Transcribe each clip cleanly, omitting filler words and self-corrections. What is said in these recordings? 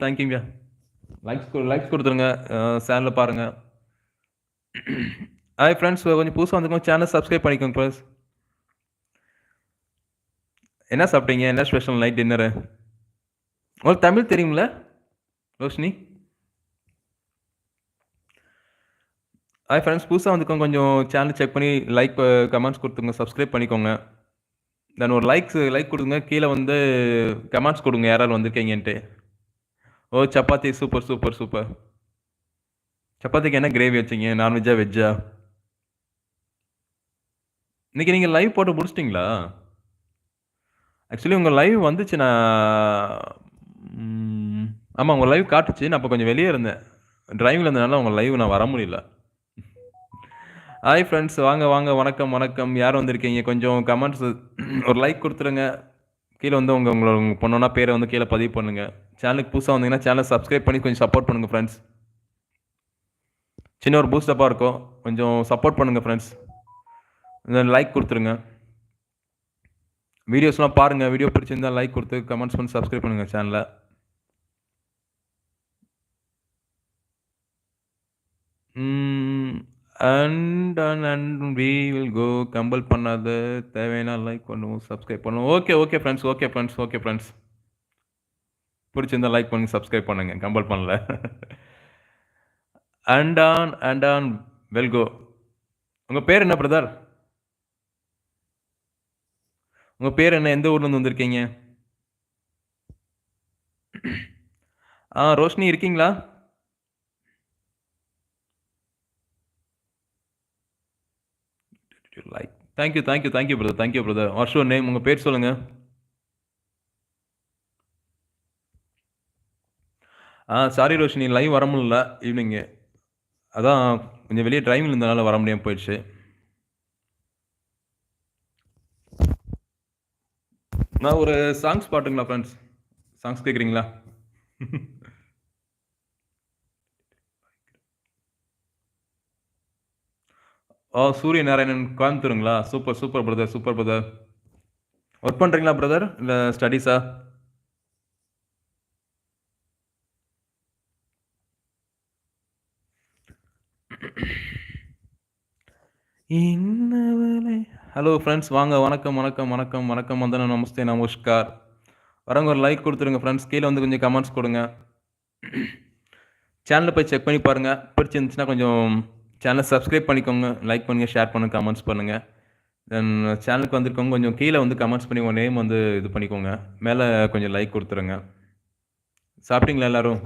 தேங்க்யூங்க. லைக்ஸ் குடுத்துருங்க. சேனல பாருங்க. ஹாய் ஃபிரெண்ட்ஸ் கொஞ்சம் புதுசா வந்திருக்கவங்க சேனல் சப்ஸ்கிரைப் பண்ணிக்கோங்க ப்ளீஸ். என்ன சாப்பிட்டீங்க? என்ன ஸ்பெஷல் நைட் டின்னரு? உங்களுக்கு தமிழ் தெரியும்ல? ரோஷினி? ஹாய் ஃபிரெண்ட்ஸ் புதுசா வந்திருக்கவங்க கொஞ்சம் சேனல் செக் பண்ணி கமெண்ட்ஸ் குடுத்துருங்க. சப்ஸ்கிரைப் பண்ணிக்கோங்க. தென் ஒரு லைக் குடுங்க. கீழ வந்து கமெண்ட்ஸ் குடுங்க யாராரு வந்திருக்கீங்கன்ட்டு. ஓ! சப்பாத்தி சூப்பர். சப்பாத்திக்கு என்ன கிரேவி வச்சீங்க? நான்வெஜ்ஜா? வெஜ்ஜா? இன்னைக்கு நீங்க லைவ் போட்டு முடிச்சிட்டீங்களா? ஆக்சுவலி உங்க லைவ் வந்துச்சு. ம். ஆமா உங்க லைவ் காட்டுச்சு. நான் அப்ப கொஞ்சம் வெளிய இருந்தேன். டிரைவிங்ல இருந்தனால உங்க லைவ் நான் வர முடியல. ஹாய் ஃபிரெண்ட்ஸ் வாங்க. வணக்கம். யார் வந்திருக்கீங்க? கொஞ்சம் கமெண்ட்ஸ் ஒரு லைக் குடுத்துருங்க. கீழ வந்து உங்களோட பொண்ணோட பேர வந்து கீழ பதிவு பண்ணுங்க. சேனலுக்கு புதுசா வந்தீங்கன்னா, சேனல சப்ஸ்கிரைப் பண்ணி கொஞ்சம் சப்போர்ட் பண்ணுங்க ஃபிரெண்ட்ஸ். சின்ன ஒரு பூஸ்ட் அப்பா இருக்கும். கொஞ்சம் சப்போர்ட் பண்ணுங்க ஃபிரெண்ட்ஸ். லைக் குடுத்துருங்க. வீடியோஸ்லாம் பாருங்க. வீடியோ பிடிச்சிருந்தா லைக் குடுத்து கமெண்ட்ஸ் பண்ணி சப்ஸ்கிரைப் பண்ணுங்க சேனல. And we will go compel பண்ணாத தேவைன்னா லைக் பண்ணுவோம், சப்ஸ்கிரைப் பண்ணுவோம். Okay friends. பிடிச்சிருந்தா லைக் பண்ணுங்க, சப்ஸ்கிரைப் பண்ணுங்க. கம்பல் பண்ணல. And on will go. உங்க பேர் என்ன பிரதர்? உங்க பேர் என்ன? எந்த ஊர்ல இருந்து வந்திருக்கீங்க? ரோஷினி இருக்கீங்களா? Like. Thank you brother. What's your name? உங்க பேர் சொல்லுங்க. சாரி ரோஷினி லைவ் வர முடியல ஈவினிங்கு. அதான் கொஞ்சம் வெளிய டிரைவிங்ல இருந்தனால வர முடியாம போயிடுச்சு. நான் ஒரு சாங்ஸ் பாட்டுங்களா ஃபிரெண்ட்ஸ்? சாங்ஸ் கேட்குறீங்களா? சூரிய நாராயணன் கோயம்புத்தூருங்களா? Super brother. ஒர்க் பண்றீங்களா பிரதர்? இல்ல ஸ்டடீஸா? இன்னவளே ஹலோ ஃபிரெண்ட்ஸ் வாங்க. வணக்கம். வந்தனம், நமஸ்தே, நமஸ்கார். வரவங்க ஒரு லைக் குடுத்துருங்க ஃபிரெண்ட்ஸ். கீழ வந்து கொஞ்சம் கமெண்ட்ஸ் குடுங்க. சேனல போய் செக் பண்ணி பாருங்க. பிடிச்சிருந்துச்சுன்னா கொஞ்சம் சேனல சப்ஸ்கிரைப் பண்ணிக்கோங்க. லைக் பண்ணுங்க, ஷேர் பண்ணுங்க, கமெண்ட்ஸ் பண்ணுங்க. தென் சேனலுக்கு வந்திருக்கவங்க கொஞ்சம் கீழ வந்து கமெண்ட்ஸ் பண்ணி உங்க நேம் வந்து இது பண்ணிக்கோங்க. மேல கொஞ்சம் லைக் குடுத்துருங்க. சாப்பிட்டீங்களா எல்லாரும்?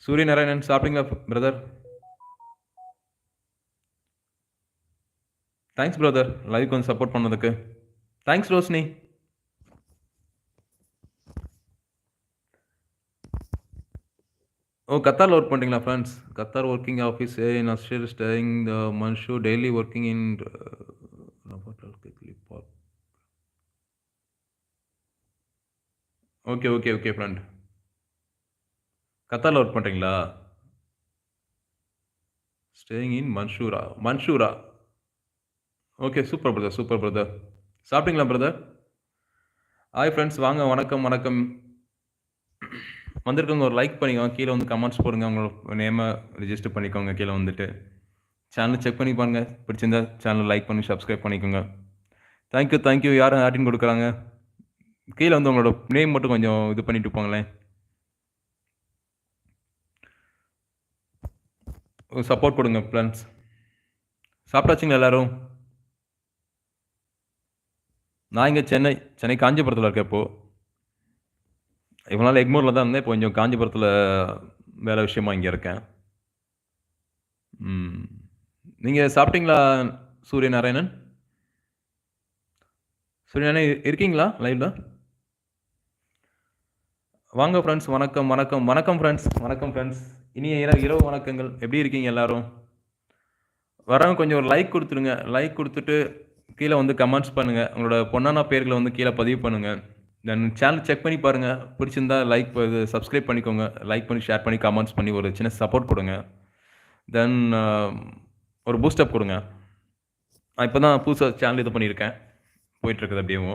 சூரிய நாராயணன் சாப்பிட்டீங்களா பிரதர்? Thanks brother. லைவ்க்கு வந்து சப்போர்ட் பண்ணதுக்கு. தேங்க்ஸ் ரோஷினி. கத்தார்ல ஒர்க் பண்றீங்களா friends? Qatar working office in Aster staying the Mansoura daily working in okay friend. கத்தார்ல ஒர்க் பண்றீங்களா? Staying in Mansoura. Okay super brother. சாப்பிட்டீங்களா பிரதர்? ஹாய் ஃபிரெண்ட்ஸ் வாங்க. வணக்கம். வந்திருக்கவங்க ஒரு லைக் பண்ணிக்கோங்க. கீழ வந்து கமெண்ட்ஸ் போடுங்க. உங்களோட நேம ரிஜிஸ்டர் பண்ணிக்கோங்க கீழ வந்துட்டு. சேனல செக் பண்ணி பாருங்க. பிடிச்சிருந்தா சேனல லைக் பண்ணி சப்ஸ்கிரைப் பண்ணிக்கோங்க. Thank you. யாரும் ஆட்டின் குடுக்குறாங்க? கீழ வந்து உங்களோட நேம் மட்டும் கொஞ்சம் இது பண்ணிட்டு போங்களேன். சப்போர்ட் கொடுங்க ஃபிரெண்ட்ஸ். சாப்பிட்டாச்சுங்களா எல்லாரும்? நான் இங்க சென்னை காஞ்சிபுரத்துல இருக்கேன் இப்போ. இவ்வளவு நாள் எக்மோர்ல தான் இருந்தேன். இப்போ கொஞ்சம் காஞ்சிபுரத்துல வேலை விஷயமா இங்க இருக்கேன். நீங்க சாப்பிட்டீங்களா சூரிய நாராயணன்? சூரிய நாராயணன் இருக்கீங்களா லைவ்ல? வாங்க ஃபிரெண்ட்ஸ். வணக்கம் ஃபிரெண்ட்ஸ். இனிய இரவு வணக்கங்கள். எப்படி இருக்கீங்க எல்லாரும்? வரவங்க கொஞ்சம் ஒரு லைக் குடுத்துருங்க. லைக் குடுத்துட்டு கீழ வந்து கமெண்ட்ஸ் பண்ணுங்க. உங்களோட பொன்னான பெயர்கள வந்து கீழ பதிவு பண்ணுங்க. தென் சேனல் செக் பண்ணி பாருங்க. பிடிச்சிருந்தா சப்ஸ்கிரைப் பண்ணிக்கோங்க. லைக் பண்ணி, ஷேர் பண்ணி, கமெண்ட்ஸ் பண்ணி ஒரு சின்ன சப்போர்ட் குடுங்க. தென் ஒரு பூஸ்ட் அப் குடுங்க. நான் இப்ப தான் புதுசா சேனல் இது பண்ணியிருக்கேன். போயிட்டுருக்குது அப்படியேவும்.